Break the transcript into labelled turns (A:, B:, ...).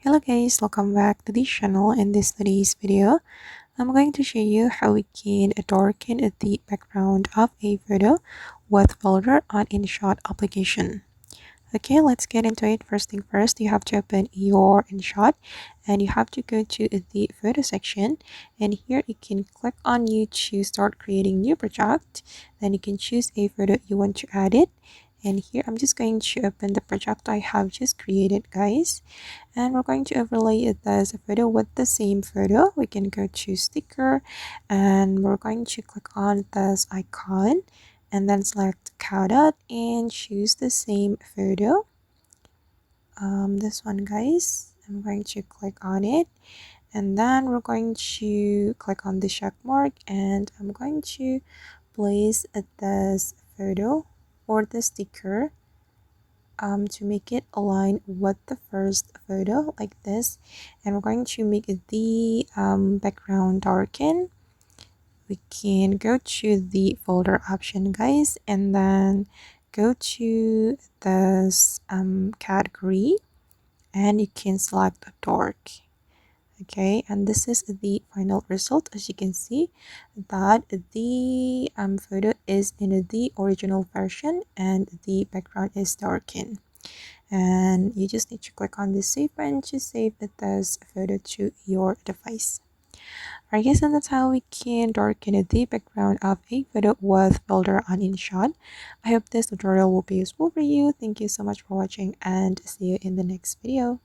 A: Hello guys, welcome back to the channel. In today's video, I'm going to show you how we can darken the background of a photo with filter on InShot application. Okay, let's get into it. First thing first, you have to open your InShot and you have to go to the photo section, and here you can click on you to start creating new project. Then you can choose a photo you want to add it, and here I'm just going to open the project I have just created, guys, and we're going to overlay it as a photo with the same photo. We can go to sticker and we're going to click on this icon and then select cow dot and choose the same photo, this one, guys. I'm going to click on it, and then we're going to click on the check mark, and I'm going to place this photo or the sticker to make it align with the first photo like this. And we're going to make the background darken. We can go to the folder option, guys, and then go to this category, and you can select dark. Okay, and this is the final result. As you can see that the photo is in the original version and the background is darkened, and you just need to click on the save button to save this photo to your device. Alright guys, and that's how we can darken the background of a photo with filter on InShot. I hope this tutorial will be useful for you. Thank you so much for watching and see you in the next video.